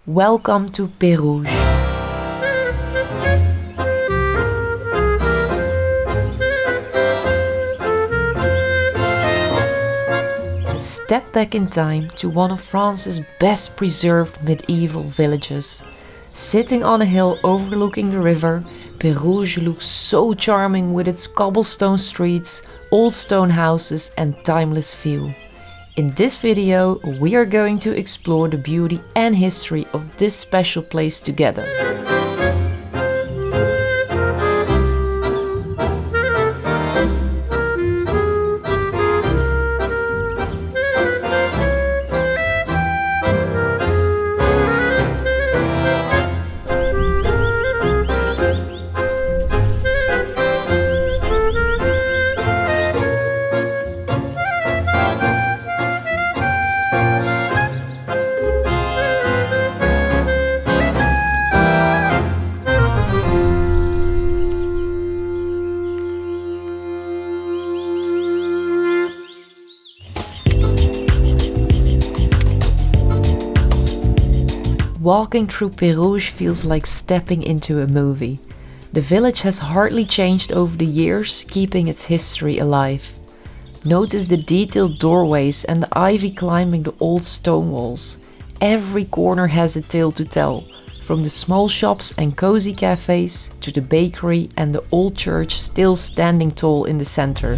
Welcome to Pérouges. Step back in time to one of France's best preserved medieval villages. Sitting on a hill overlooking the river, Pérouges looks so charming with its cobblestone streets, old stone houses and timeless view. In this video, we are going to explore the beauty and history of this special place together. Walking through Pérouges feels like stepping into a movie. The village has hardly changed over the years, keeping its history alive. Notice the detailed doorways and the ivy climbing the old stone walls. Every corner has a tale to tell, from the small shops and cozy cafes to the bakery and the old church still standing tall in the center.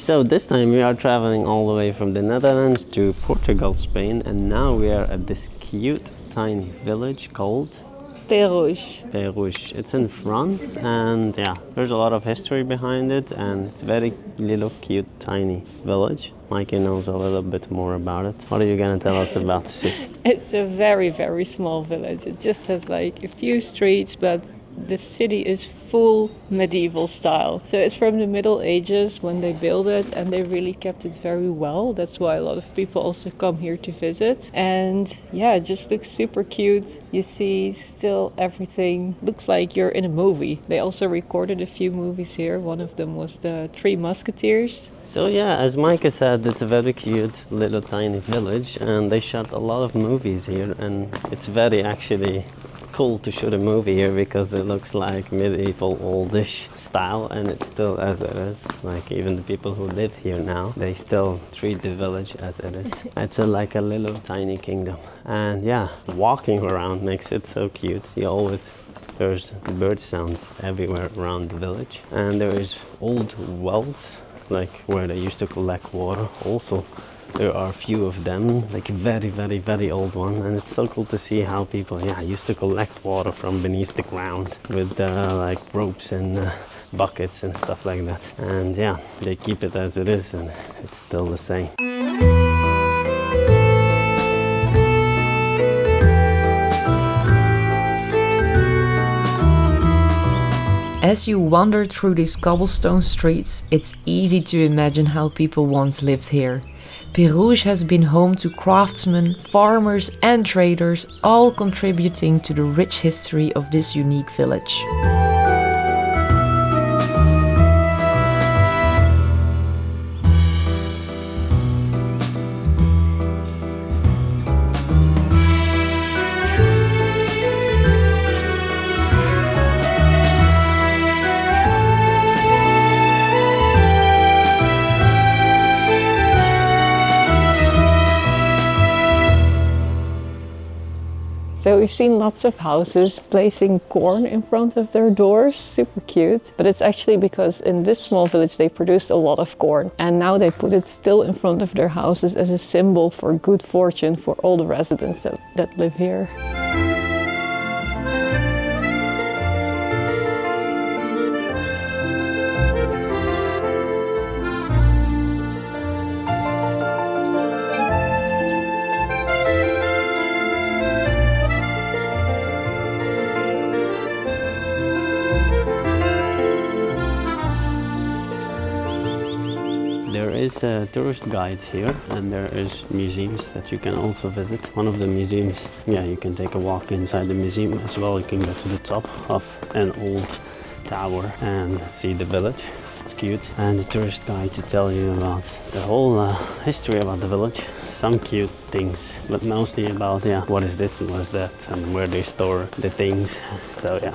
So this time we are traveling all the way from the Netherlands to Portugal, Spain, and now we are at this cute tiny village called Pérouges. Pérouges. It's in France, and yeah, there's a lot of history behind it, and it's very little cute tiny village. Mikey knows a little bit more about it. What are you gonna tell us about the city? It's a very, very small village. It just has like a few streets, but the city is full medieval style. So it's from the Middle Ages when they built it, and they really kept it very well. That's why a lot of people also come here to visit. And yeah, it just looks super cute. You see still everything looks like you're in a movie. They also recorded a few movies here. One of them was the Three Musketeers. So yeah, as Micah said, it's a very cute little tiny village, and they shot a lot of movies here, and it's very actually cool to shoot a movie here because it looks like medieval oldish style, and it's still as it is. Like even the people who live here now, they still treat the village as it is. It's like a little tiny kingdom, and yeah, walking around makes it so cute. There's bird sounds everywhere around the village, and there is old wells like where they used to collect water. Also there are a few of them, like very old one, and it's so cool to see how people used to collect water from beneath the ground with like ropes and buckets and stuff like that. And yeah, they keep it as it is, and it's still the same. As you wander through these cobblestone streets, it's easy to imagine how people once lived here. Pérouges has been home to craftsmen, farmers and traders, all contributing to the rich history of this unique village. So we've seen lots of houses placing corn in front of their doors, super cute. But it's actually because in this small village they produced a lot of corn, and now they put it still in front of their houses as a symbol for good fortune for all the residents that live here. There is a tourist guide here, and there is museums that you can also visit. One of the museums, you can take a walk inside the museum as well. You can go to the top of an old tower and see the village. It's cute. And the tourist guide to tell you about the whole history about the village. Some cute things, but mostly about, yeah, what is this and what is that, and where they store the things. So yeah.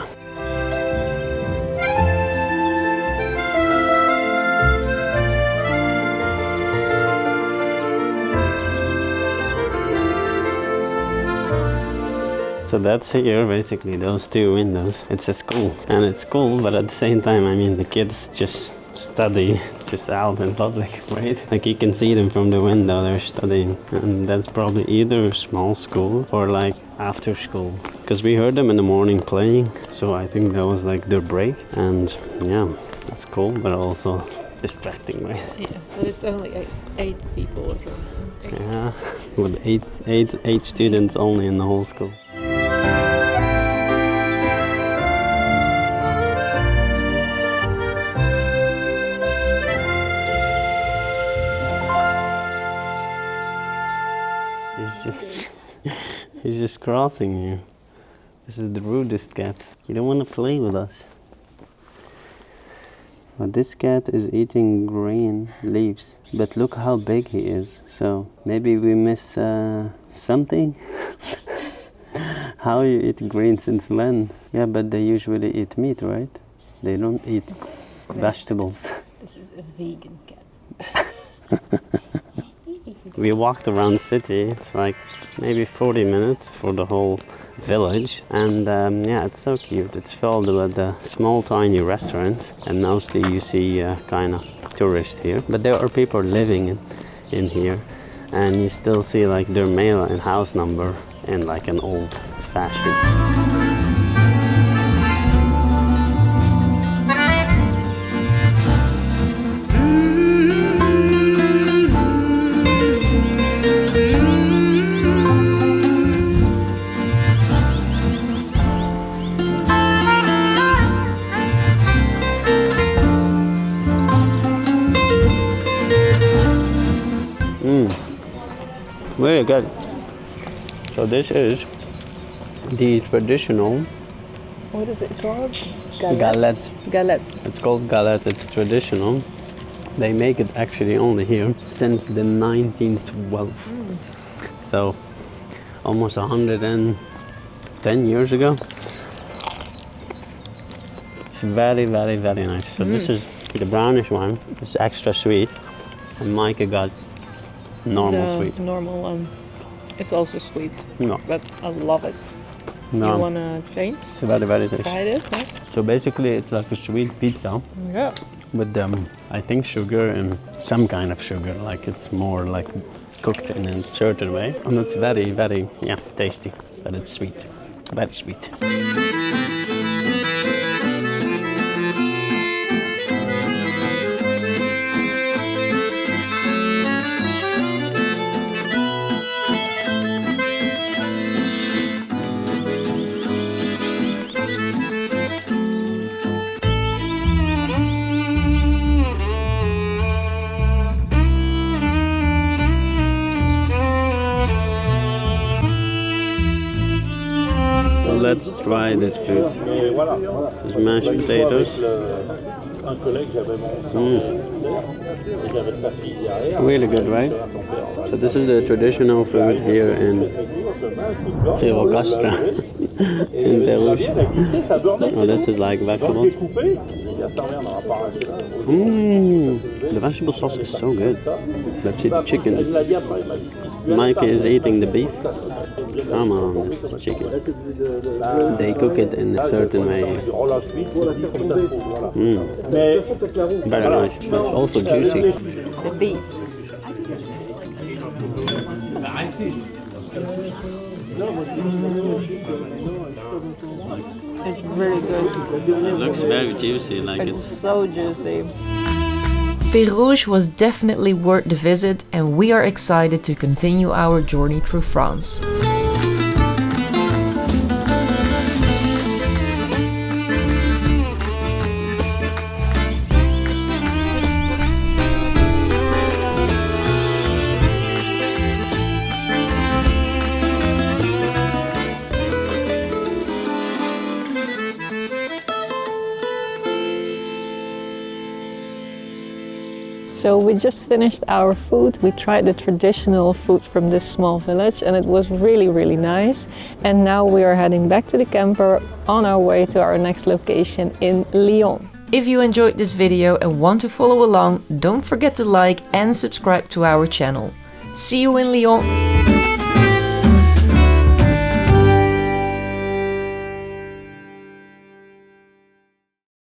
So that's here, basically, those two windows. It's a school, and it's cool, but at the same time, I mean, the kids just study just out in public, right? Like you can see them from the window, they're studying. And that's probably either a small school or like after school. Because we heard them in the morning playing, so I think that was like their break. And yeah, that's cool, but also distracting, right? Yeah, but it's only eight people or something. Yeah, with eight students only in the whole school. He's just crossing you. This is the rudest cat. You don't want to play with us. But this cat is eating green leaves. But look how big he is. So maybe we miss something? How you eat green since when? Yeah, but they usually eat meat, right? They don't eat vegetables. This is a vegan cat. We walked around the city. It's like maybe 40 minutes for the whole village, and yeah, it's so cute. It's filled with small tiny restaurants, and mostly you see kind of tourists here, but there are people living in here, and you still see like their mail and house number in like an old fashion. Very good. So this is the traditional... What is it called? Galette. Galette. It's called galette. It's traditional. They make it actually only here since the 1912. So almost 110 years ago. It's very, very, very nice. So this is the brownish one. It's extra sweet. And Micah got normal sweet. Normal one. It's also sweet. No. But I love it. No. You wanna change? It's very, very tasty. Try this, huh? So basically it's like a sweet pizza. Yeah. With I think sugar and some kind of sugar, like it's more like cooked in a certain way. And it's very, very, yeah, tasty, but it's sweet, very sweet. Let's try this food. This is mashed potatoes. Really good, right? So this is the traditional food here in Pérouges, in Pérouges. Oh, this is like vegetables. The vegetable sauce is so good. Let's see the chicken. Mike is eating the beef. Come on, this is chicken. They cook it in a certain way. Very nice. It's also juicy. The beef. It's really good. It looks very juicy, like It's so juicy. Pérouges was definitely worth the visit, and we are excited to continue our journey through France. So we just finished our food. We tried the traditional food from this small village and it was really, really nice. And now we are heading back to the camper on our way to our next location in Lyon. If you enjoyed this video and want to follow along, don't forget to like and subscribe to our channel. See you in Lyon!